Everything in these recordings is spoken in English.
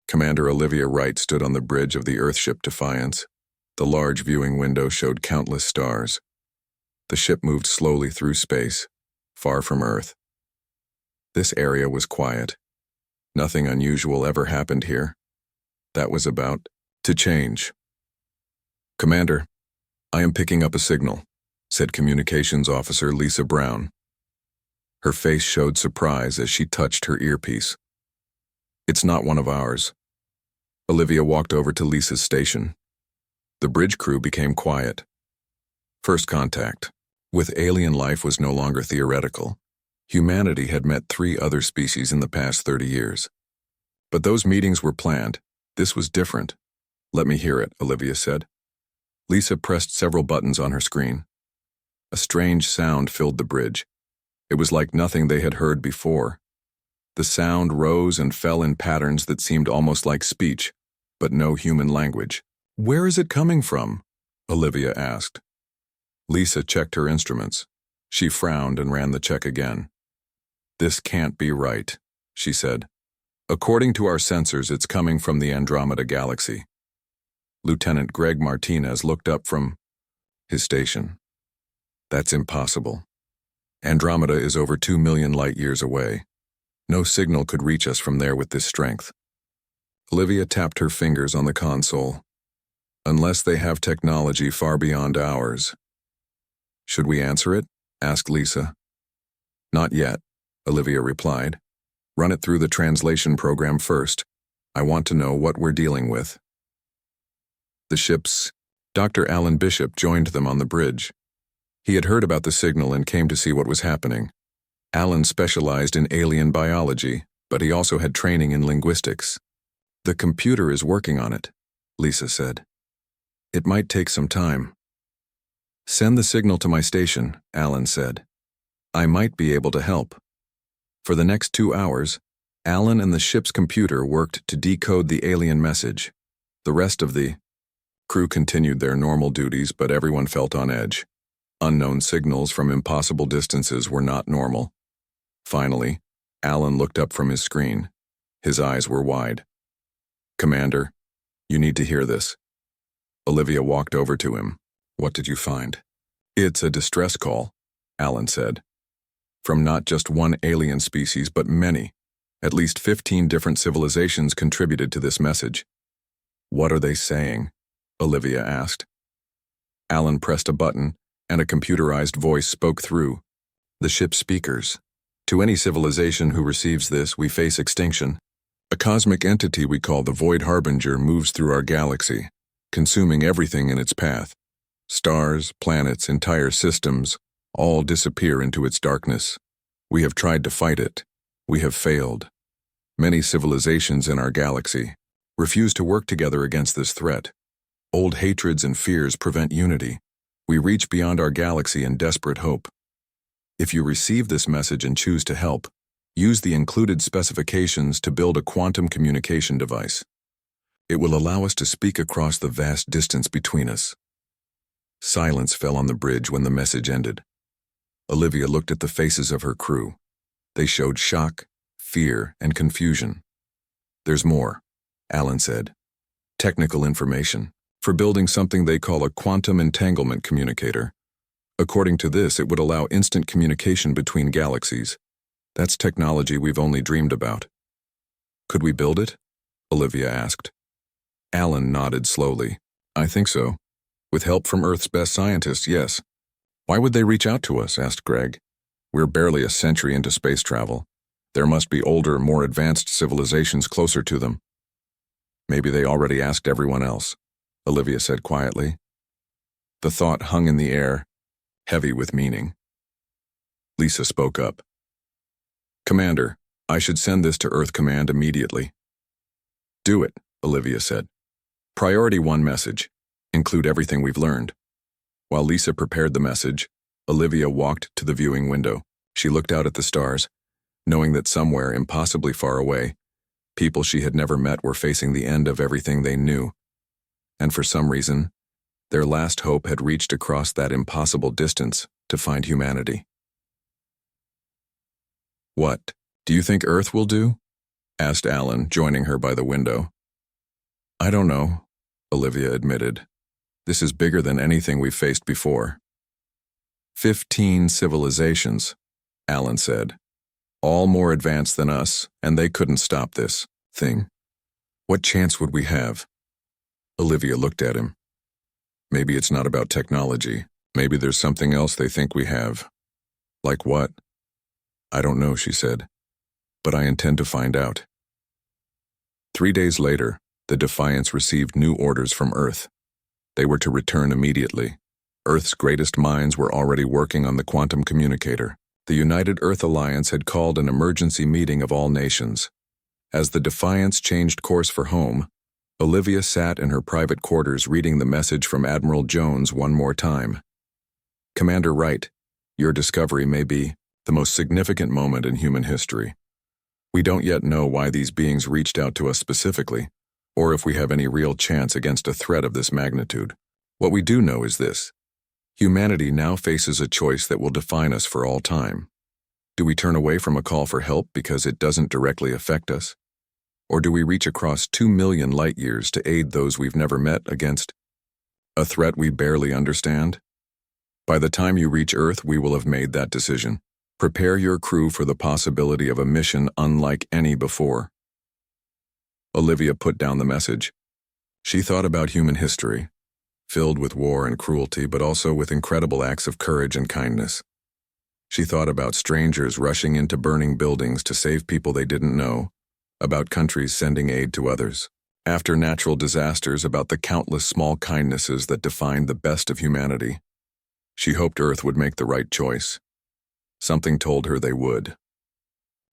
Commander Olivia Wright stood on the bridge of the Earthship Defiance. The large viewing window showed countless stars. The ship moved slowly through space, far from Earth. This area was quiet. Nothing unusual ever happened here. That was about to change. "Commander, I am picking up a signal," said Communications Officer Lisa Brown. Her face showed surprise as she touched her earpiece. "It's not one of ours." Olivia walked over to Lisa's station. The bridge crew became quiet. First contact with alien life was no longer theoretical. Humanity had met 3 other species in the past 30 years. But those meetings were planned. This was different. "Let me hear it," Olivia said. Lisa pressed several buttons on her screen. A strange sound filled the bridge. It was like nothing they had heard before. The sound rose and fell in patterns that seemed almost like speech, but no human language. "Where is it coming from?" Olivia asked. Lisa checked her instruments. She frowned and ran the check again. "This can't be right," she said. "According to our sensors, it's coming from the Andromeda Galaxy." Lieutenant Greg Martinez looked up from his station. "That's impossible. Andromeda is over 2 million light-years away. No signal could reach us from there with this strength." Olivia tapped her fingers on the console. "Unless they have technology far beyond ours." "Should we answer it?" asked Lisa. "Not yet," Olivia replied. "Run it through the translation program first. I want to know what we're dealing with." The ship's Dr. Alan Bishop joined them on the bridge. He had heard about the signal and came to see what was happening. Alan specialized in alien biology, but he also had training in linguistics. "The computer is working on it," Lisa said. "It might take some time." "Send the signal to my station," Alan said. "I might be able to help." For the next 2 hours, Alan and the ship's computer worked to decode the alien message. The rest of the crew continued their normal duties, but everyone felt on edge. Unknown signals from impossible distances were not normal. Finally, Alan looked up from his screen. His eyes were wide. "Commander, you need to hear this." Olivia walked over to him. "What did you find?" "It's a distress call," Alan said. "From not just one alien species, but many. At least 15 different civilizations contributed to this message." "What are they saying?" Olivia asked. Alan pressed a button, and a computerized voice spoke through the ship's speakers. "To any civilization who receives this, we face extinction. A cosmic entity we call the Void Harbinger moves through our galaxy, consuming everything in its path. Stars, planets, entire systems, all disappear into its darkness. We have tried to fight it. We have failed. Many civilizations in our galaxy refuse to work together against this threat. Old hatreds and fears prevent unity. We reach beyond our galaxy in desperate hope. If you receive this message and choose to help, use the included specifications to build a quantum communication device. It will allow us to speak across the vast distance between us." Silence fell on the bridge when the message ended. Olivia looked at the faces of her crew. They showed shock, fear, and confusion. "There's more," Alan said. "Technical information for building something they call a quantum entanglement communicator. According to this, it would allow instant communication between galaxies. That's technology we've only dreamed about." "Could we build it?" Olivia asked. Alan nodded slowly. "I think so. With help from Earth's best scientists, yes." "Why would they reach out to us?" asked Greg. "We're barely a century into space travel. There must be older, more advanced civilizations closer to them." "Maybe they already asked everyone else," Olivia said quietly. The thought hung in the air, heavy with meaning. Lisa spoke up. "Commander, I should send this to Earth Command immediately." "Do it," Olivia said. "Priority 1 message. Include everything we've learned." While Lisa prepared the message, Olivia walked to the viewing window. She looked out at the stars, knowing that somewhere, impossibly far away, people she had never met were facing the end of everything they knew. And for some reason, their last hope had reached across that impossible distance to find humanity. "What do you think Earth will do?" asked Alan, joining her by the window. I don't know, Olivia admitted. This is bigger than anything we've faced before. 15 civilizations, Alan said. All more advanced than us, and they couldn't stop this thing. What chance would we have? Olivia looked at him. Maybe it's not about technology. Maybe there's something else they think we have. Like what? I don't know, she said. But I intend to find out. 3 days later, the Defiance received new orders from Earth. They were to return immediately. Earth's greatest minds were already working on the quantum communicator. The United Earth Alliance had called an emergency meeting of all nations. As the Defiance changed course for home, Olivia sat in her private quarters reading the message from Admiral Jones one more time. Commander Wright, your discovery may be the most significant moment in human history. We don't yet know why these beings reached out to us specifically, or if we have any real chance against a threat of this magnitude. What we do know is this. Humanity now faces a choice that will define us for all time. Do we turn away from a call for help because it doesn't directly affect us? Or do we reach across 2 million light-years to aid those we've never met against a threat we barely understand? By the time you reach Earth, we will have made that decision. Prepare your crew for the possibility of a mission unlike any before. Olivia put down the message. She thought about human history, filled with war and cruelty, but also with incredible acts of courage and kindness. She thought about strangers rushing into burning buildings to save people they didn't know, about countries sending aid to others. After natural disasters, about the countless small kindnesses that defined the best of humanity. She hoped Earth would make the right choice. Something told her they would.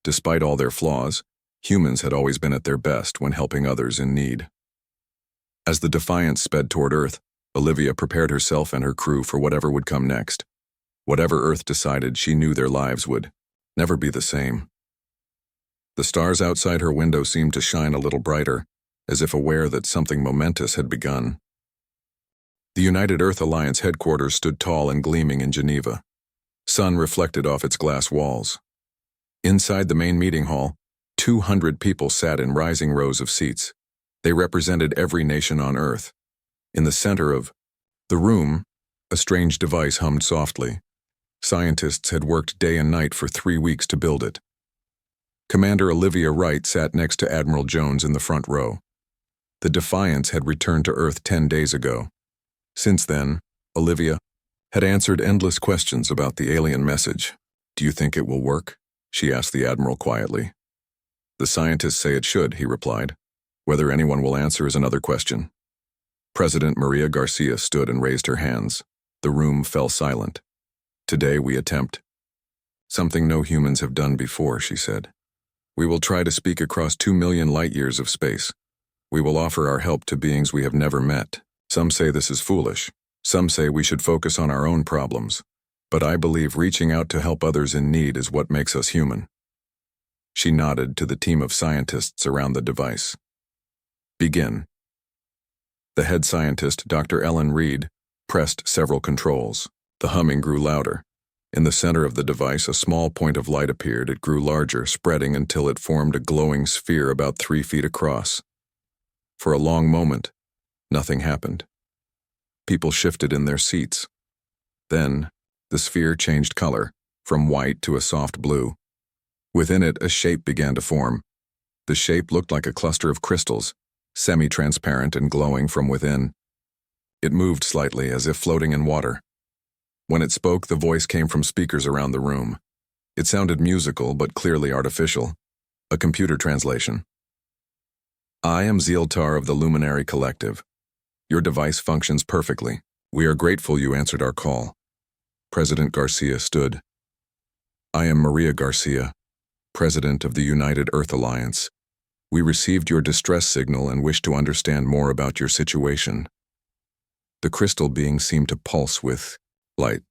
Despite all their flaws, humans had always been at their best when helping others in need. As the Defiance sped toward Earth, Olivia prepared herself and her crew for whatever would come next. Whatever Earth decided, she knew their lives would never be the same. The stars outside her window seemed to shine a little brighter, as if aware that something momentous had begun. The United Earth Alliance headquarters stood tall and gleaming in Geneva. Sun reflected off its glass walls. Inside the main meeting hall, 200 people sat in rising rows of seats. They represented every nation on Earth. In the center of the room, a strange device hummed softly. Scientists had worked day and night for 3 weeks to build it. Commander Olivia Wright sat next to Admiral Jones in the front row. The Defiance had returned to Earth 10 days ago. Since then, Olivia had answered endless questions about the alien message. Do you think it will work? She asked the Admiral quietly. The scientists say it should, he replied. Whether anyone will answer is another question. President Maria Garcia stood and raised her hands. The room fell silent. Today we attempt something no humans have done before, she said. We will try to speak across 2 million light-years of space. We will offer our help to beings we have never met. Some say this is foolish. Some say we should focus on our own problems. But I believe reaching out to help others in need is what makes us human. She nodded to the team of scientists around the device. Begin. The head scientist, Dr. Ellen Reed, pressed several controls. The humming grew louder. In the center of the device, a small point of light appeared. It grew larger, spreading until it formed a glowing sphere about 3 feet across. For a long moment, nothing happened. People shifted in their seats. Then, the sphere changed color, from white to a soft blue. Within it, a shape began to form. The shape looked like a cluster of crystals, semi-transparent and glowing from within. It moved slightly, as if floating in water. When it spoke, the voice came from speakers around the room. It sounded musical, but clearly artificial. A computer translation. I am Zieltar of the Luminary Collective. Your device functions perfectly. We are grateful you answered our call. President Garcia stood. I am Maria Garcia, President of the United Earth Alliance. We received your distress signal and wish to understand more about your situation. The crystal being seemed to pulse with light.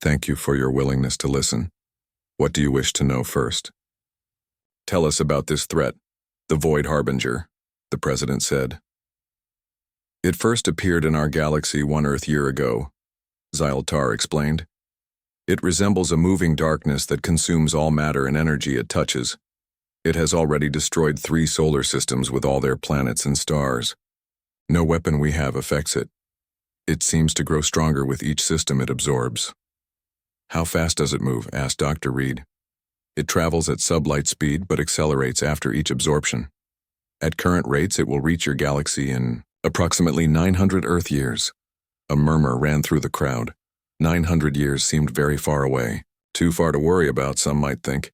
Thank you for your willingness to listen. What do you wish to know first? Tell us about this threat, the Void Harbinger, the President said. It first appeared in our galaxy 1 Earth year ago, Zieltar explained. It resembles a moving darkness that consumes all matter and energy it touches. It has already destroyed 3 solar systems with all their planets and stars. No weapon we have affects it. It seems to grow stronger with each system it absorbs. How fast does it move? Asked Dr. Reed. It travels at sublight speed but accelerates after each absorption. At current rates, it will reach your galaxy in approximately 900 Earth years. A murmur ran through the crowd. 900 years seemed very far away. Too far to worry about, some might think.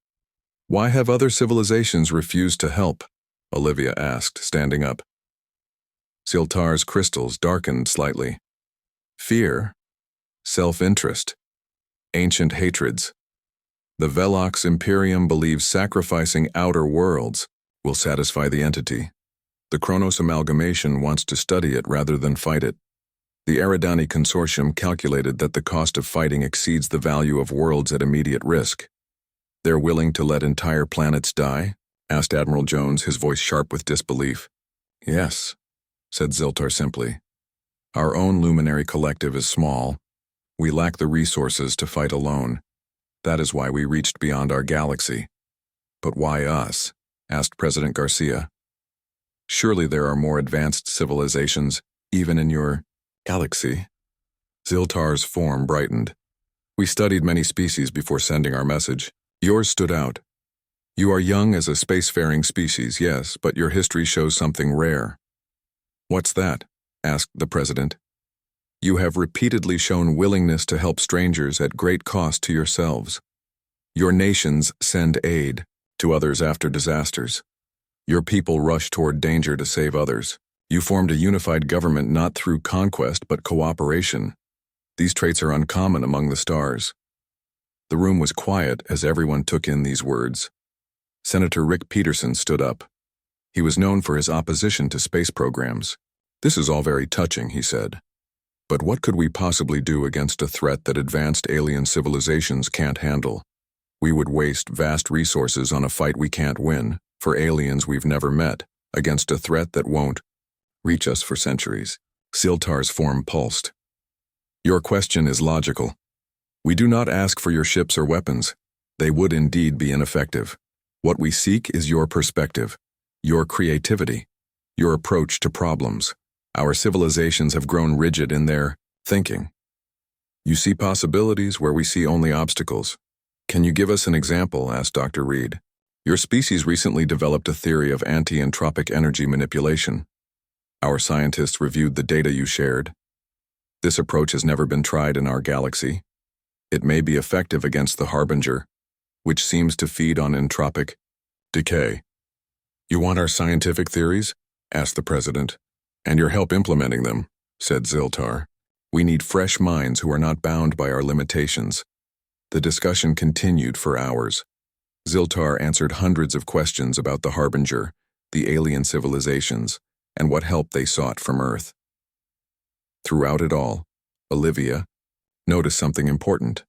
Why have other civilizations refused to help? Olivia asked, standing up. Ziltar's crystals darkened slightly. Fear, self-interest, ancient hatreds. The Velox Imperium believes sacrificing outer worlds will satisfy the entity. The Kronos Amalgamation wants to study it rather than fight it. The Eridani Consortium calculated that the cost of fighting exceeds the value of worlds at immediate risk. They're willing to let entire planets die? Asked Admiral Jones, his voice sharp with disbelief. Yes, said Ziltar simply. Our own luminary collective is small. We lack the resources to fight alone. That is why we reached beyond our galaxy. But why us? Asked President Garcia. Surely there are more advanced civilizations, even in your galaxy. Ziltar's form brightened. We studied many species before sending our message. Yours stood out. You are young as a spacefaring species, yes, but your history shows something rare. What's that? Asked the president. You have repeatedly shown willingness to help strangers at great cost to yourselves. Your nations send aid to others after disasters. Your people rush toward danger to save others. You formed a unified government not through conquest but cooperation. These traits are uncommon among the stars. The room was quiet as everyone took in these words. Senator Rick Peterson stood up. He was known for his opposition to space programs. This is all very touching, he said. But what could we possibly do against a threat that advanced alien civilizations can't handle? We would waste vast resources on a fight we can't win, for aliens we've never met, against a threat that won't reach us for centuries. Ziltar's form pulsed. Your question is logical. We do not ask for your ships or weapons. They would indeed be ineffective. What we seek is your perspective, your creativity, your approach to problems. Our civilizations have grown rigid in their thinking. You see possibilities where we see only obstacles. Can you give us an example? Asked Dr. Reed. Your species recently developed a theory of anti-entropic energy manipulation. Our scientists reviewed the data you shared. This approach has never been tried in our galaxy. It may be effective against the Harbinger, which seems to feed on entropic decay. You want our scientific theories? Asked the president. And your help implementing them, said Ziltar. We need fresh minds who are not bound by our limitations. The discussion continued for hours. Ziltar answered hundreds of questions about the Harbinger, the alien civilizations, and what help they sought from Earth. Throughout it all, Olivia noticed something important.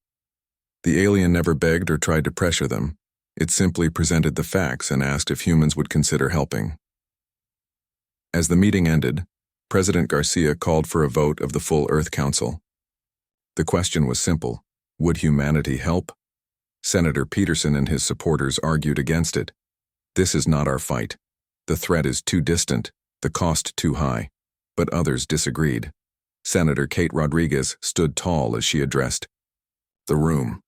The alien never begged or tried to pressure them. It simply presented the facts and asked if humans would consider helping. As the meeting ended, President Garcia called for a vote of the full Earth Council. The question was simple: would humanity help? Senator Peterson and his supporters argued against it. This is not our fight. The threat is too distant, the cost too high. But others disagreed. Senator Kate Rodriguez stood tall as she addressed the room.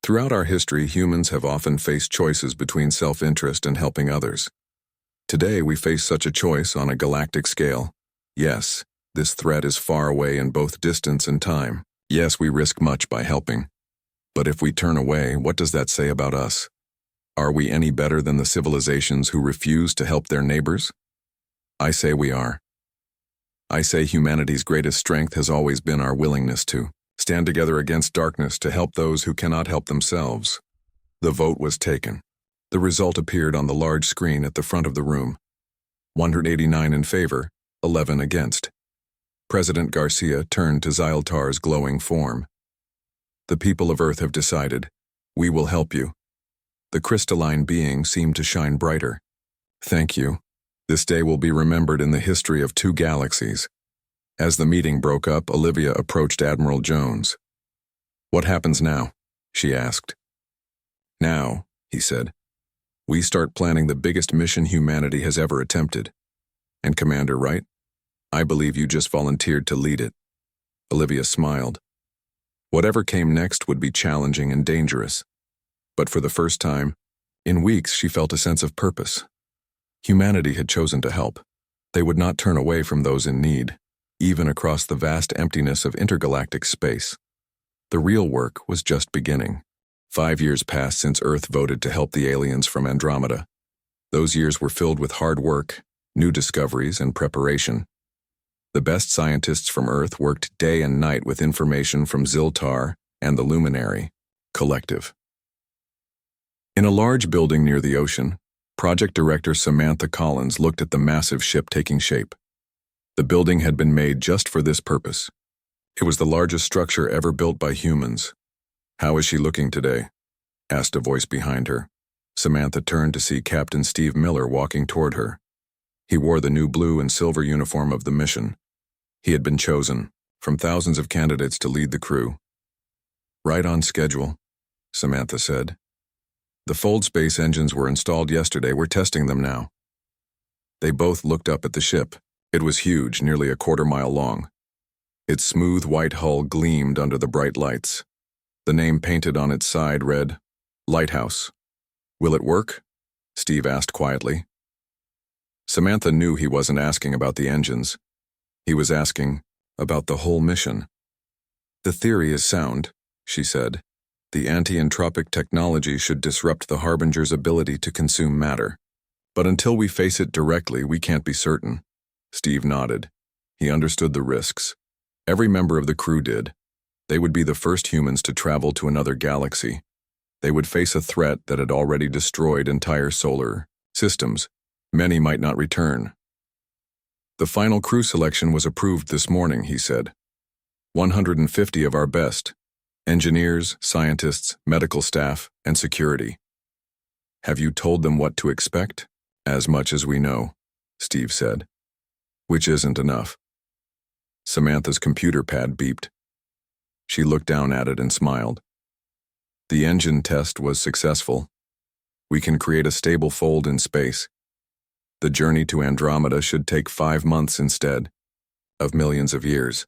Throughout our history, humans have often faced choices between self-interest and helping others. Today, we face such a choice on a galactic scale. Yes, this threat is far away in both distance and time. Yes, we risk much by helping. But if we turn away, what does that say about us? Are we any better than the civilizations who refuse to help their neighbors? I say we are. I say humanity's greatest strength has always been our willingness to stand together against darkness to help those who cannot help themselves. The vote was taken. The result appeared on the large screen at the front of the room. 189 in favor, 11 against. President Garcia turned to Ziltar's glowing form. The people of Earth have decided. We will help you. The crystalline being seemed to shine brighter. Thank you. This day will be remembered in the history of 2 galaxies. As the meeting broke up, Olivia approached Admiral Jones. What happens now? She asked. Now, he said, we start planning the biggest mission humanity has ever attempted. And Commander Wright, I believe you just volunteered to lead it. Olivia smiled. Whatever came next would be challenging and dangerous. But for the first time, in weeks, she felt a sense of purpose. Humanity had chosen to help. They would not turn away from those in need, even across the vast emptiness of intergalactic space. The real work was just beginning. 5 years passed since Earth voted to help the aliens from Andromeda. Those years were filled with hard work, new discoveries, and preparation. The best scientists from Earth worked day and night with information from Ziltar and the Luminary Collective. In a large building near the ocean, Project Director Samantha Collins looked at the massive ship taking shape. The building had been made just for this purpose. It was the largest structure ever built by humans. "How is she looking today?" asked a voice behind her. Samantha turned to see Captain Steve Miller walking toward her. He wore the new blue and silver uniform of the mission. He had been chosen, from thousands of candidates, to lead the crew. "Right on schedule," Samantha said. "The fold space engines were installed yesterday. We're testing them now." They both looked up at the ship. It was huge, nearly a quarter-mile long. Its smooth white hull gleamed under the bright lights. The name painted on its side read, "Lighthouse." "Will it work?" Steve asked quietly. Samantha knew he wasn't asking about the engines. He was asking about the whole mission. "The theory is sound," she said. "The anti-entropic technology should disrupt the Harbinger's ability to consume matter. But until we face it directly, we can't be certain." Steve nodded. He understood the risks. Every member of the crew did. They would be the first humans to travel to another galaxy. They would face a threat that had already destroyed entire solar systems. Many might not return. "The final crew selection was approved this morning," he said. 150 of our best. Engineers, scientists, medical staff, and security. "Have you told them what to expect?" "As much as we know," Steve said. "Which isn't enough." Samantha's computer pad beeped. She looked down at it and smiled. "The engine test was successful. We can create a stable fold in space. The journey to Andromeda should take 5 months instead of millions of years.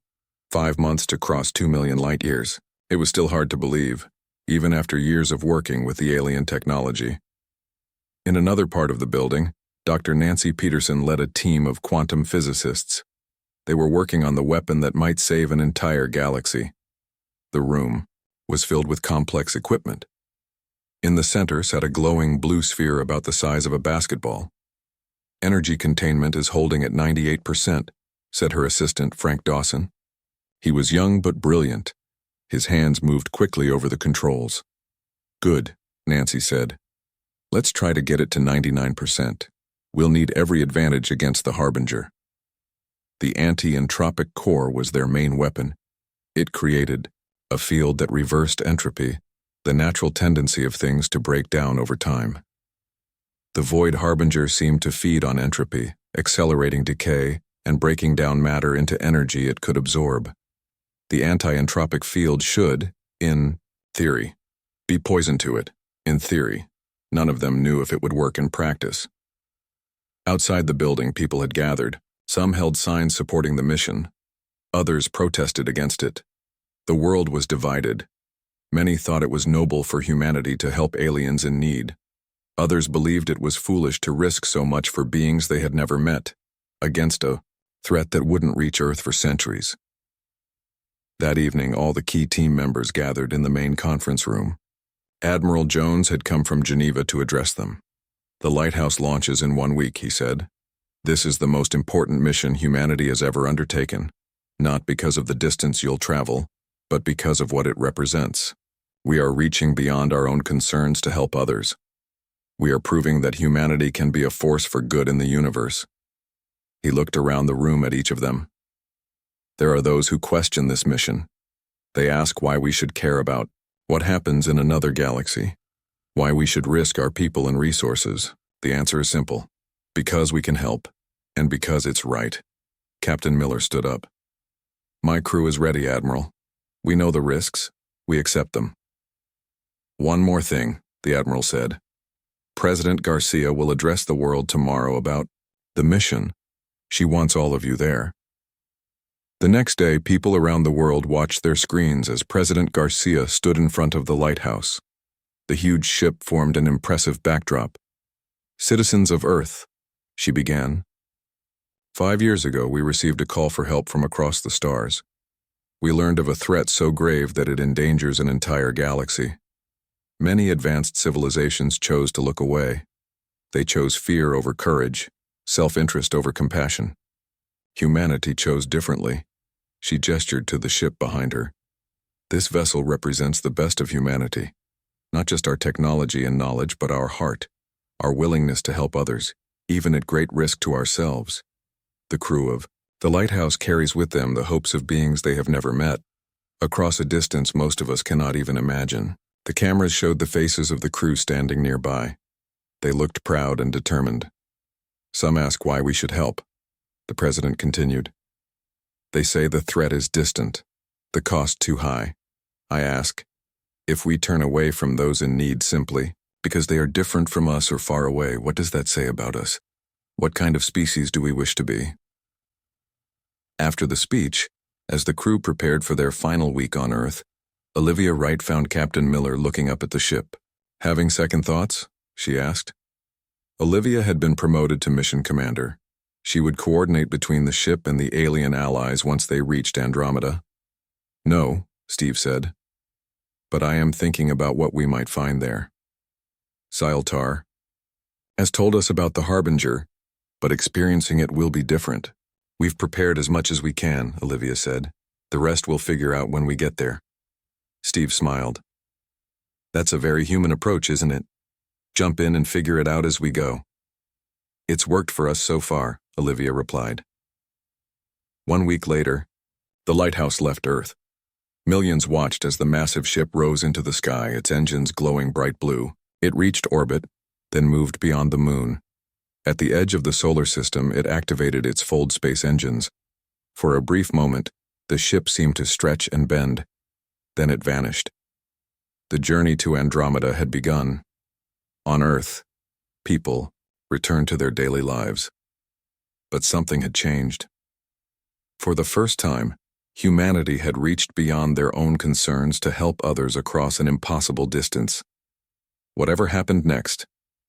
5 months to cross 2 million light years. It was still hard to believe, even after years of working with the alien technology. In another part of the building, Dr. Nancy Peterson led a team of quantum physicists. They were working on the weapon that might save an entire galaxy. The room was filled with complex equipment. In the center sat a glowing blue sphere about the size of a basketball. "Energy containment is holding at 98%, said her assistant, Frank Dawson. He was young but brilliant. His hands moved quickly over the controls. "Good," Nancy said. "Let's try to get it to 99%. We'll need every advantage against the Harbinger." The anti-entropic core was their main weapon. It created a field that reversed entropy, the natural tendency of things to break down over time. The Void Harbinger seemed to feed on entropy, accelerating decay and breaking down matter into energy it could absorb. The anti-entropic field should, in theory, be poison to it. In theory, none of them knew if it would work in practice. Outside the building, people had gathered. Some held signs supporting the mission. Others protested against it. The world was divided. Many thought it was noble for humanity to help aliens in need. Others believed it was foolish to risk so much for beings they had never met, against a threat that wouldn't reach Earth for centuries. That evening, all the key team members gathered in the main conference room. Admiral Jones had come from Geneva to address them. "The lighthouse launches in 1 week," he said. "This is the most important mission humanity has ever undertaken, not because of the distance you'll travel, but because of what it represents. We are reaching beyond our own concerns to help others. We are proving that humanity can be a force for good in the universe." He looked around the room at each of them. There are those who question this mission. They ask why we should care about what happens in another galaxy, why we should risk our people and resources. The answer is simple: because we can help, and because it's right. Captain Miller stood up. "My crew is ready, Admiral. We know the risks. We accept them." "One more thing," the Admiral said. "President Garcia will address the world tomorrow about the mission. She wants all of you there. The next day, people around the world watched their screens as President Garcia stood in front of the lighthouse. The huge ship formed an impressive backdrop. "Citizens of Earth," she began. "5 years ago, we received a call for help from across the stars. We learned of a threat so grave that it endangers an entire galaxy. Many advanced civilizations chose to look away. They chose fear over courage, self-interest over compassion. Humanity chose differently." She gestured to the ship behind her. "This vessel represents the best of humanity, not just our technology and knowledge, but our heart, our willingness to help others, even at great risk to ourselves." The crew of the lighthouse carries with them the hopes of beings they have never met, across a distance most of us cannot even imagine. The cameras showed the faces of the crew standing nearby. They looked proud and determined. "Some ask why we should help," the president continued. "They say the threat is distant, the cost too high. I ask, if we turn away from those in need simply because they are different from us or far away, what does that say about us? What kind of species do we wish to be?" After the speech, as the crew prepared for their final week on Earth, Olivia Wright found Captain Miller looking up at the ship. "Having second thoughts?" she asked. Olivia had been promoted to mission commander. She would coordinate between the ship and the alien allies once they reached Andromeda. "No," Steve said. "But I am thinking about what we might find there. Siltar has told us about the Harbinger, but experiencing it will be different. We've prepared as much as we can," Olivia said. "The rest we'll figure out when we get there." Steve smiled. "That's a very human approach, isn't it? Jump in and figure it out as we go." "It's worked for us so far," Olivia replied. 1 week later, the lighthouse left Earth. Millions watched as the massive ship rose into the sky, its engines glowing bright blue. It reached orbit, then moved beyond the moon. At the edge of the solar system, it activated its fold space engines. For a brief moment, the ship seemed to stretch and bend. Then it vanished. The journey to Andromeda had begun. On Earth, people returned to their daily lives. But something had changed. For the first time, humanity had reached beyond their own concerns to help others across an impossible distance. Whatever happened next,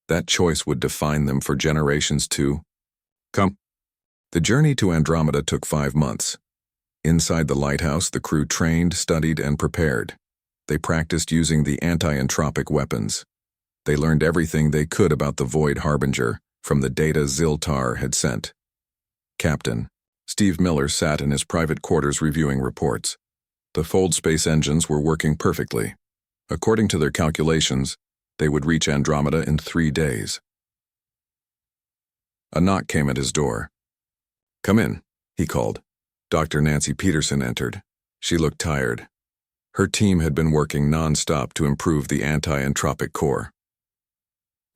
that choice would define them for generations to come. The journey to Andromeda took 5 months. Inside the lighthouse, the crew trained, studied, and prepared. They practiced using the anti-entropic weapons. They learned everything they could about the Void Harbinger from the data Ziltar had sent. Captain Steve Miller sat in his private quarters reviewing reports. The fold space engines were working perfectly. According to their calculations, they would reach Andromeda in 3 days. A knock came at his door. "Come in," he called. Dr. Nancy Peterson entered. She looked tired. Her team had been working non-stop to improve the anti-entropic core.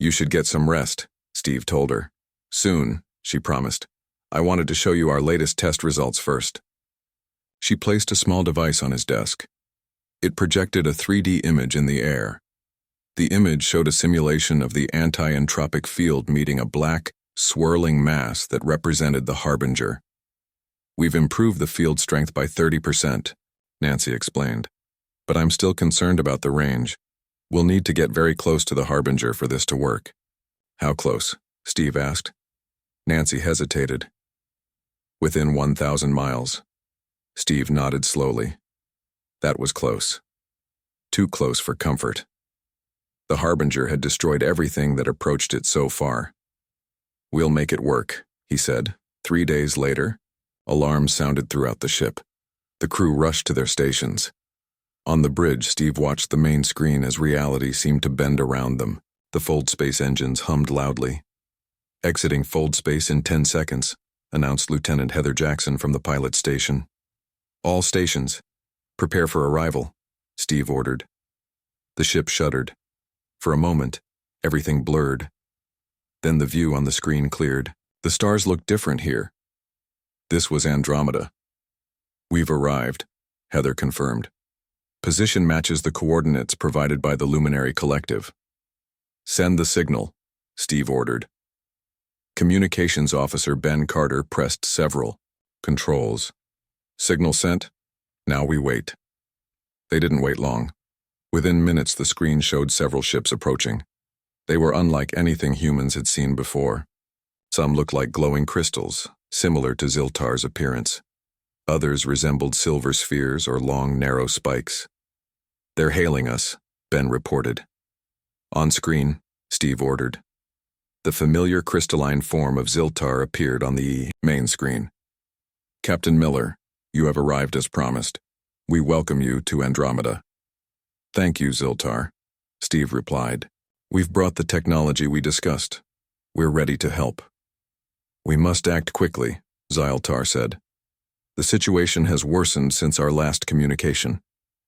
"You should get some rest," Steve told her. "Soon," she promised. "I wanted to show you our latest test results first." She placed a small device on his desk. It projected a 3D image in the air. The image showed a simulation of the anti-entropic field meeting a black, swirling mass that represented the Harbinger. "We've improved the field strength by 30%, Nancy explained. "But I'm still concerned about the range. We'll need to get very close to the Harbinger for this to work." "How close?" Steve asked. Nancy hesitated. "Within 1,000 miles. Steve nodded slowly. That was close. Too close for comfort. The Harbinger had destroyed everything that approached it so far. "We'll make it work," he said. 3 days later, alarms sounded throughout the ship. The crew rushed to their stations. On the bridge, Steve watched the main screen as reality seemed to bend around them. The fold space engines hummed loudly. "Exiting fold space in 10 seconds, announced Lieutenant Heather Jackson from the pilot station. "All stations, prepare for arrival," Steve ordered. The ship shuddered. For a moment, everything blurred. Then the view on the screen cleared. The stars looked different here. This was Andromeda. "We've arrived," Heather confirmed. "Position matches the coordinates provided by the Luminary Collective." "Send the signal," Steve ordered. Communications Officer Ben Carter pressed several controls. Signal sent. Now we wait. They didn't wait long. Within minutes, the screen showed several ships approaching. They were unlike anything humans had seen before. Some looked like glowing crystals, similar to Ziltar's appearance. Others resembled silver spheres or long, narrow spikes. "They're hailing us," Ben reported. On screen, Steve ordered. The familiar crystalline form of Ziltar appeared on the main screen. "Captain Miller, you have arrived as promised. We welcome you to Andromeda." "Thank you, Ziltar," Steve replied. "We've brought the technology we discussed. We're ready to help." "We must act quickly," Ziltar said. "The situation has worsened since our last communication.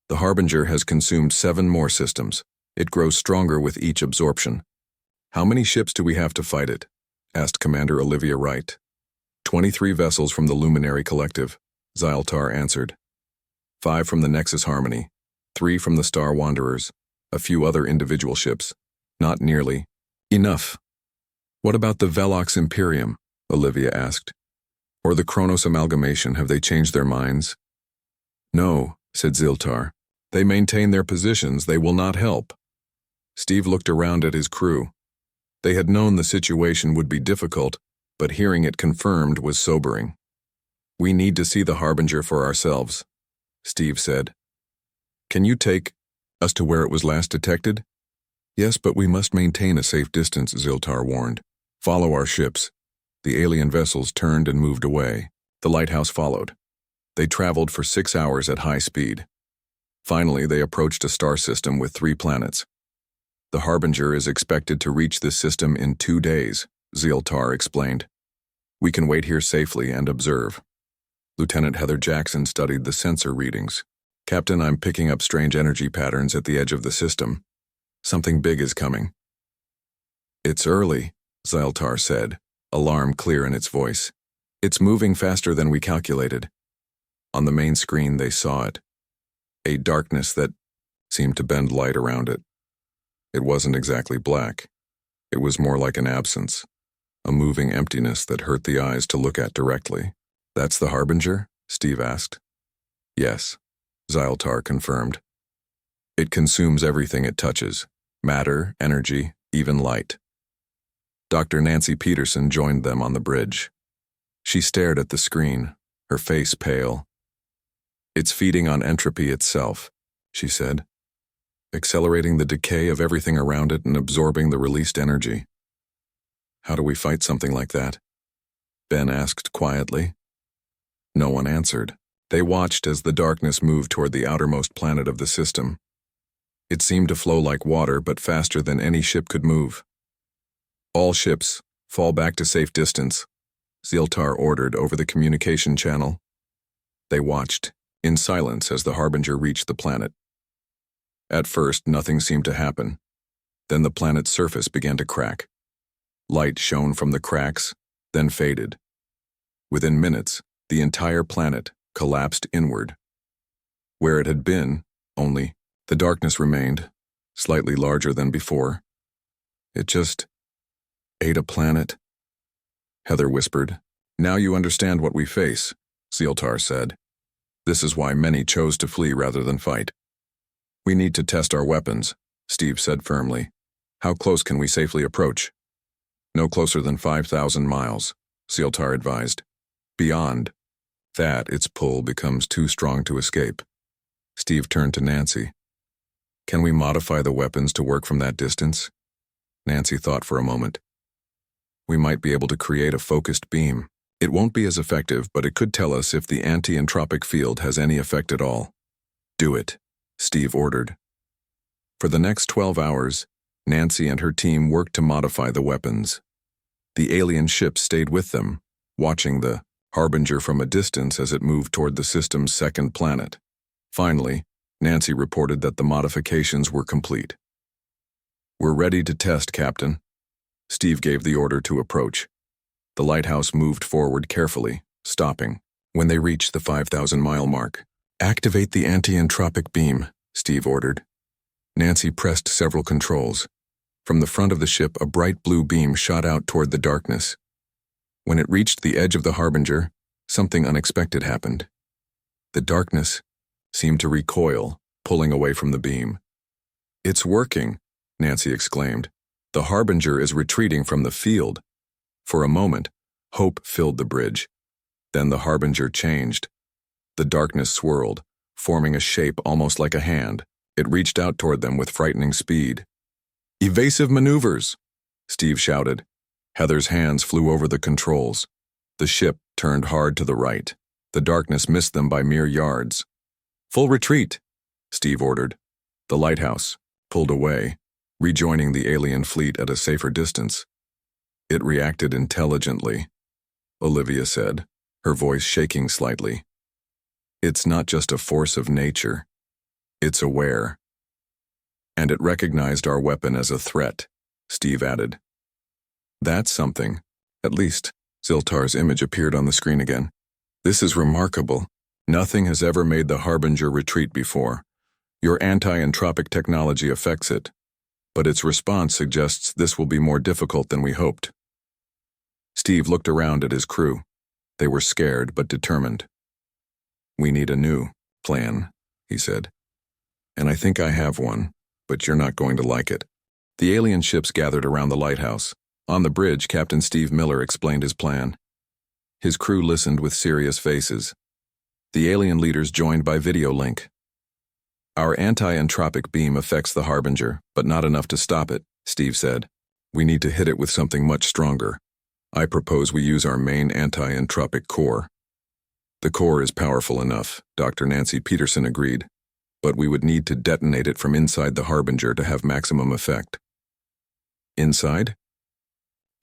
The Harbinger has consumed 7 more systems. It grows stronger with each absorption." "How many ships do we have to fight it?" asked Commander Olivia Wright. 23 vessels from the Luminary Collective," Ziltar answered. 5 from the Nexus Harmony, 3 from the Star Wanderers, a few other individual ships. Not nearly enough. "What about the Velox Imperium?" Olivia asked. "Or the Kronos Amalgamation, have they changed their minds?" "No," said Ziltar. "They maintain their positions, they will not help." Steve looked around at his crew. They had known the situation would be difficult, but hearing it confirmed was sobering. "We need to see the Harbinger for ourselves," Steve said. "Can you take us to where it was last detected?" "Yes, but we must maintain a safe distance," Ziltar warned. "Follow our ships." The alien vessels turned and moved away. The lighthouse followed. They traveled for 6 hours at high speed. Finally, they approached a star system with 3 planets. "The Harbinger is expected to reach this system in 2 days," Ziltar explained. "We can wait here safely and observe." Lieutenant Heather Jackson studied the sensor readings. "Captain, I'm picking up strange energy patterns at the edge of the system. Something big is coming." "It's early," Ziltar said, alarm clear in its voice. "It's moving faster than we calculated." On the main screen they saw it. A darkness that seemed to bend light around it. It wasn't exactly black. It was more like an absence, a moving emptiness that hurt the eyes to look at directly. "That's the Harbinger?" Steve asked. "Yes," Ziltar confirmed. "It consumes everything it touches, matter, energy, even light." Dr. Nancy Peterson joined them on the bridge. She stared at the screen, her face pale. "It's feeding on entropy itself," she said, "accelerating the decay of everything around it and absorbing the released energy." "How do we fight something like that?" Ben asked quietly. No one answered. They watched as the darkness moved toward the outermost planet of the system. It seemed to flow like water, but faster than any ship could move. "All ships, fall back to safe distance," Ziltar ordered over the communication channel. They watched, in silence, as the Harbinger reached the planet. At first, nothing seemed to happen. Then the planet's surface began to crack. Light shone from the cracks, then faded. Within minutes, the entire planet collapsed inward. Where it had been, only, the darkness remained, slightly larger than before. "It just ate a planet," Heather whispered. "Now you understand what we face," Ziltar said. "This is why many chose to flee rather than fight." "We need to test our weapons," Steve said firmly. "How close can we safely approach?" "No closer than 5,000 miles, Ziltar advised. "Beyond that, its pull becomes too strong to escape." Steve turned to Nancy. "Can we modify the weapons to work from that distance?" Nancy thought for a moment. "We might be able to create a focused beam. It won't be as effective, but it could tell us if the anti-entropic field has any effect at all." "Do it," Steve ordered. For the next 12 hours, Nancy and her team worked to modify the weapons. The alien ship stayed with them, watching the Harbinger from a distance as it moved toward the system's second planet. Finally, Nancy reported that the modifications were complete. "We're ready to test, Captain." Steve gave the order to approach. The lighthouse moved forward carefully, stopping. When they reached the 5,000-mile mark, "Activate the anti-entropic beam," Steve ordered. Nancy pressed several controls. From the front of the ship, a bright blue beam shot out toward the darkness. When it reached the edge of the Harbinger, something unexpected happened. The darkness seemed to recoil, pulling away from the beam. "It's working," Nancy exclaimed. "The Harbinger is retreating from the field." For a moment, hope filled the bridge. Then the Harbinger changed. The darkness swirled, forming a shape almost like a hand. It reached out toward them with frightening speed. "Evasive maneuvers!" Steve shouted. Heather's hands flew over the controls. The ship turned hard to the right. The darkness missed them by mere yards. "Full retreat," Steve ordered. The lighthouse pulled away, rejoining the alien fleet at a safer distance. "It reacted intelligently," Olivia said, her voice shaking slightly. "It's not just a force of nature. It's aware." "And it recognized our weapon as a threat," Steve added. "That's something. At least," Ziltar's image appeared on the screen again. "This is remarkable. Nothing has ever made the Harbinger retreat before. Your anti-entropic technology affects it, but its response suggests this will be more difficult than we hoped." Steve looked around at his crew. They were scared but determined. "We need a new plan," he said. "And I think I have one, but you're not going to like it." The alien ships gathered around the lighthouse. On the bridge, Captain Steve Miller explained his plan. His crew listened with serious faces. The alien leaders joined by video link. "Our anti-entropic beam affects the Harbinger, but not enough to stop it," Steve said. "We need to hit it with something much stronger. I propose we use our main anti-entropic core." "The core is powerful enough," Dr. Nancy Peterson agreed, "but we would need to detonate it from inside the Harbinger to have maximum effect." "Inside?"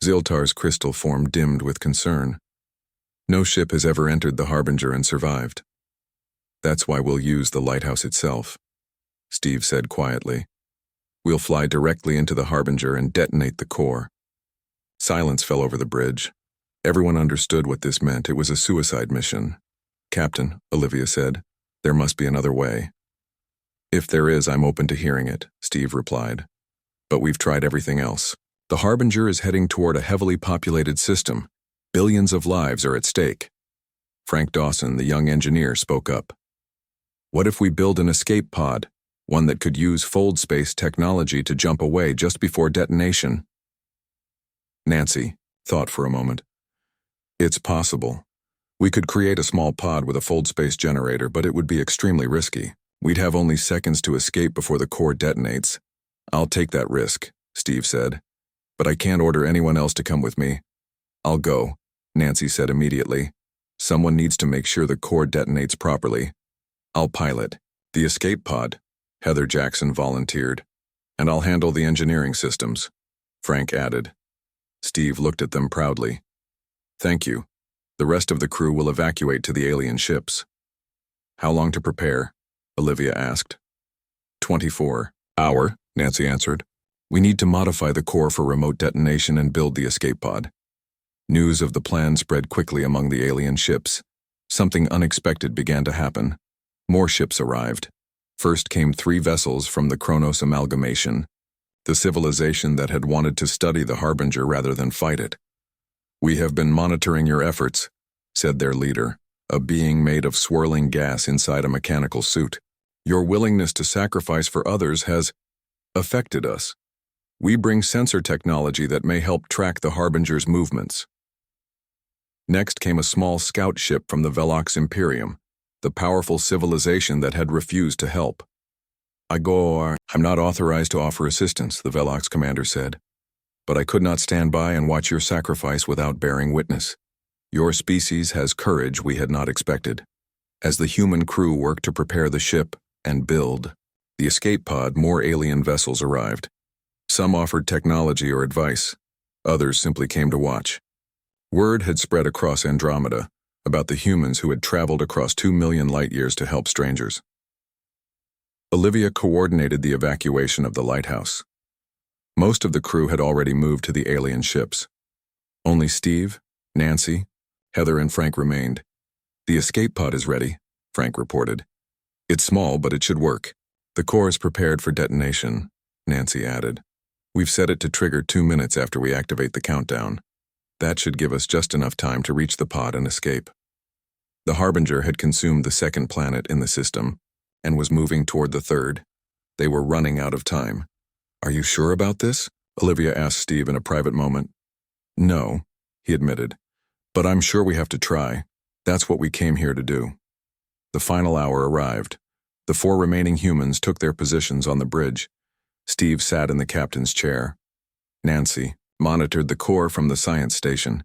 Ziltar's crystal form dimmed with concern. "No ship has ever entered the Harbinger and survived. That's why we'll use the lighthouse itself," Steve said quietly. "We'll fly directly into the Harbinger and detonate the core." Silence fell over the bridge. Everyone understood what this meant. It was a suicide mission. "Captain," Olivia said, "there must be another way." "If there is, I'm open to hearing it," Steve replied. "But we've tried everything else. The Harbinger is heading toward a heavily populated system. Billions of lives are at stake." Frank Dawson, the young engineer, spoke up. "What if we build an escape pod, one that could use fold space technology to jump away just before detonation?" Nancy thought for a moment. "It's possible. We could create a small pod with a fold space generator, but it would be extremely risky. We'd have only seconds to escape before the core detonates." "I'll take that risk," Steve said. "But I can't order anyone else to come with me." "I'll go," Nancy said immediately. "Someone needs to make sure the core detonates properly." "I'll pilot the escape pod," Heather Jackson volunteered. "And I'll handle the engineering systems," Frank added. Steve looked at them proudly. "Thank you. The rest of the crew will evacuate to the alien ships." "How long to prepare?" Olivia asked. 24 hours, Nancy answered. "We need to modify the core for remote detonation and build the escape pod." News of the plan spread quickly among the alien ships. Something unexpected began to happen. More ships arrived. First came 3 vessels from the Kronos amalgamation, the civilization that had wanted to study the Harbinger rather than fight it. "We have been monitoring your efforts," said their leader, a being made of swirling gas inside a mechanical suit. "Your willingness to sacrifice for others has affected us. We bring sensor technology that may help track the Harbinger's movements." Next came a small scout ship from the Velox Imperium, the powerful civilization that had refused to help. "I'm not authorized to offer assistance," the Velox commander said. "But I could not stand by and watch your sacrifice without bearing witness. Your species has courage we had not expected." As the human crew worked to prepare the ship and build the escape pod, more alien vessels arrived. Some offered technology or advice. Others simply came to watch. Word had spread across Andromeda about the humans who had traveled across 2 million light-years to help strangers. Olivia coordinated the evacuation of the lighthouse. Most of the crew had already moved to the alien ships. Only Steve, Nancy, Heather, and Frank remained. "The escape pod is ready," Frank reported. "It's small, but it should work. The core is prepared for detonation," Nancy added. "We've set it to trigger 2 minutes after we activate the countdown. That should give us just enough time to reach the pod and escape." The Harbinger had consumed the second planet in the system and was moving toward the third. They were running out of time. "Are you sure about this?" Olivia asked Steve in a private moment. "No," he admitted, "but I'm sure we have to try. That's what we came here to do." The final hour arrived. The 4 remaining humans took their positions on the bridge. Steve sat in the captain's chair. Nancy monitored the core from the science station.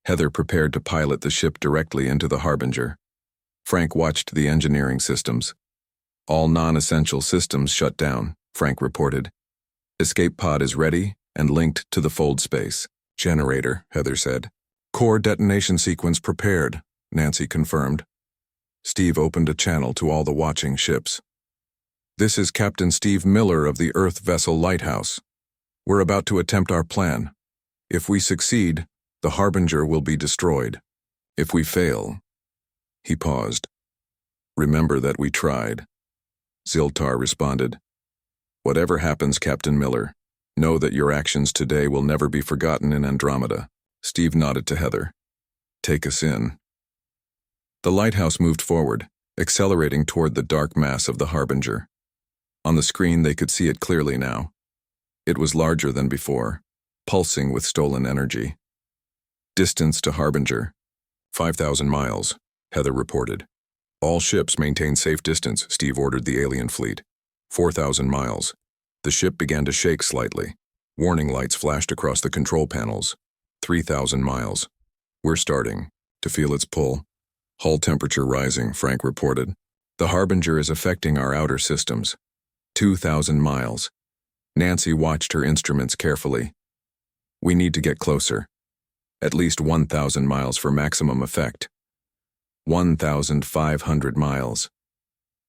Heather prepared to pilot the ship directly into the Harbinger. Frank watched the engineering systems. "All non-essential systems shut down," Frank reported. "Escape pod is ready and linked to the fold space." "Generator," Heather said. "Core detonation sequence prepared," Nancy confirmed. Steve opened a channel to all the watching ships. "This is Captain Steve Miller of the Earth vessel Lighthouse. We're about to attempt our plan. If we succeed, the Harbinger will be destroyed. If we fail—" He paused. "Remember that we tried." Ziltar responded, "Whatever happens, Captain Miller, know that your actions today will never be forgotten in Andromeda." Steve nodded to Heather. "Take us in." The Lighthouse moved forward, accelerating toward the dark mass of the Harbinger. On the screen they could see it clearly now. It was larger than before, pulsing with stolen energy. "Distance to Harbinger, 5,000 miles, Heather reported. "All ships maintain safe distance," Steve ordered the alien fleet. 4,000 miles. The ship began to shake slightly. Warning lights flashed across the control panels. 3,000 miles. "We're starting to feel its pull. Hull temperature rising," Frank reported. "The Harbinger is affecting our outer systems." 2,000 miles. Nancy watched her instruments carefully. "We need to get closer. At least 1,000 miles for maximum effect." 1,500 miles.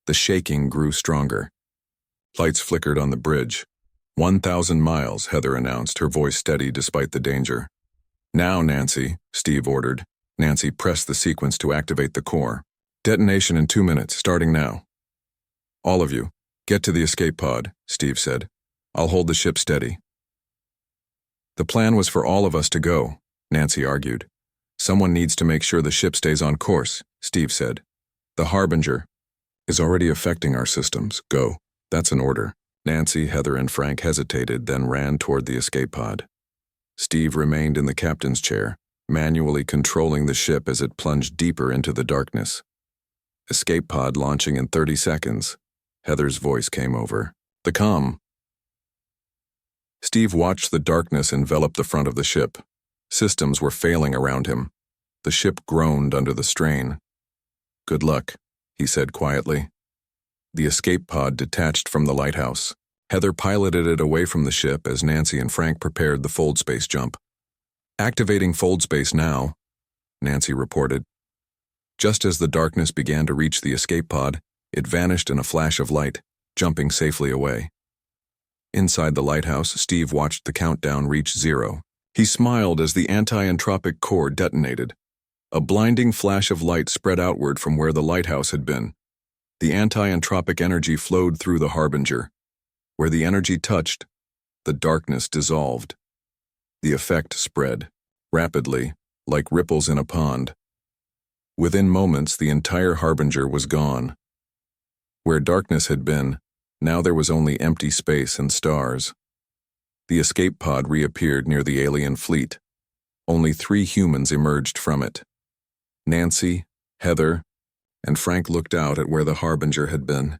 The shaking grew stronger. Lights flickered on the bridge. 1,000 miles, Heather announced, her voice steady despite the danger. "Now, Nancy," Steve ordered. Nancy pressed the sequence to activate the core. "Detonation in 2 minutes, starting now." "All of you, get to the escape pod," Steve said. "I'll hold the ship steady." "The plan was for all of us to go," Nancy argued. "Someone needs to make sure the ship stays on course," Steve said. "The Harbinger is already affecting our systems. Go." "That's an order." Nancy, Heather, and Frank hesitated, then ran toward the escape pod. Steve remained in the captain's chair, manually controlling the ship as it plunged deeper into the darkness. "Escape pod launching in 30 seconds. Heather's voice came over the comm. Steve watched the darkness envelop the front of the ship. Systems were failing around him. The ship groaned under the strain. "Good luck," he said quietly. The escape pod detached from the lighthouse. Heather piloted it away from the ship as Nancy and Frank prepared the fold space jump. "Activating fold space now," Nancy reported. Just as the darkness began to reach the escape pod, it vanished in a flash of light, jumping safely away. Inside the lighthouse, Steve watched the countdown reach 0. He smiled as the anti-entropic core detonated. A blinding flash of light spread outward from where the lighthouse had been. The anti-entropic energy flowed through the Harbinger. Where the energy touched, the darkness dissolved. The effect spread, rapidly, like ripples in a pond. Within moments, the entire Harbinger was gone. Where darkness had been, now there was only empty space and stars. The escape pod reappeared near the alien fleet. Only 3 humans emerged from it. Nancy, Heather, and Frank looked out at where the Harbinger had been.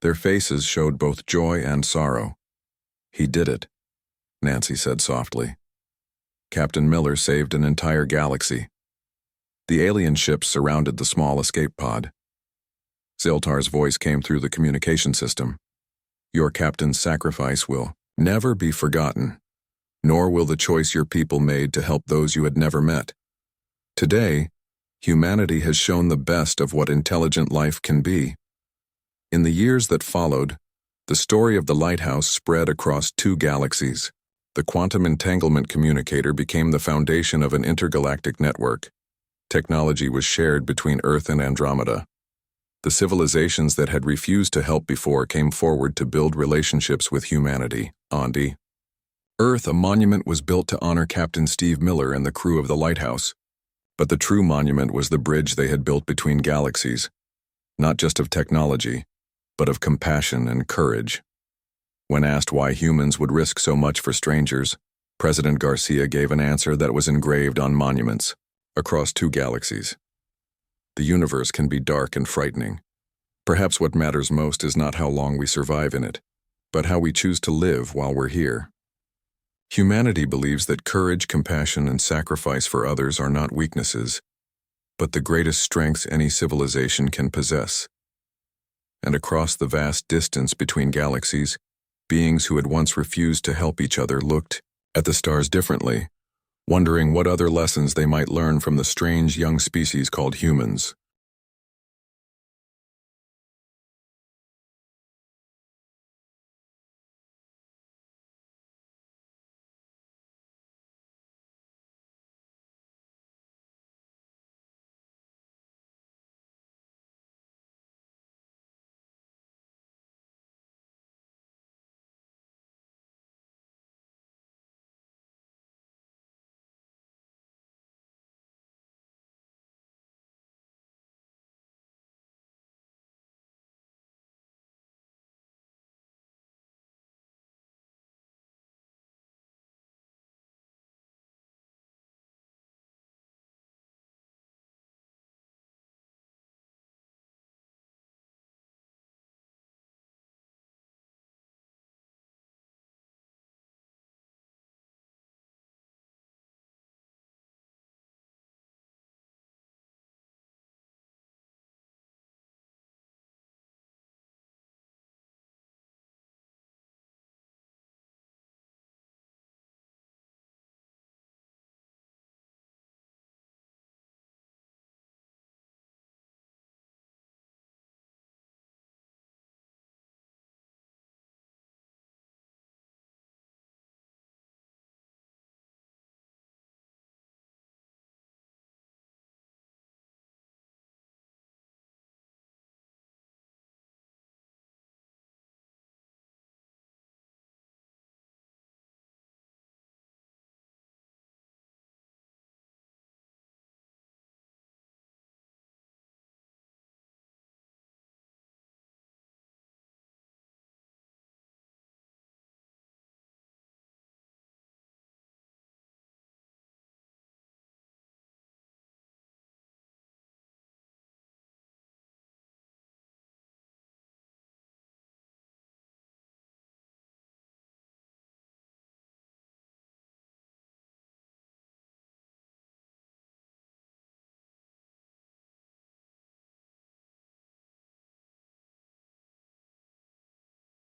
Their faces showed both joy and sorrow. "He did it," Nancy said softly. "Captain Miller saved an entire galaxy." The alien ships surrounded the small escape pod. Ziltar's voice came through the communication system. "Your captain's sacrifice will never be forgotten, nor will the choice your people made to help those you had never met. Today, humanity has shown the best of what intelligent life can be." In the years that followed, the story of the lighthouse spread across 2 galaxies. The quantum entanglement communicator became the foundation of an intergalactic network. Technology was shared between Earth and Andromeda. The civilizations that had refused to help before came forward to build relationships with humanity. On Earth, a monument was built to honor Captain Steve Miller and the crew of the lighthouse. But the true monument was the bridge they had built between galaxies, not just of technology, but of compassion and courage. When asked why humans would risk so much for strangers, President Garcia gave an answer that was engraved on monuments across 2 galaxies. The universe can be dark and frightening. Perhaps what matters most is not how long we survive in it, but how we choose to live while we're here. Humanity believes that courage, compassion, and sacrifice for others are not weaknesses, but the greatest strengths any civilization can possess. And across the vast distance between galaxies, beings who had once refused to help each other looked at the stars differently, wondering what other lessons they might learn from the strange young species called humans.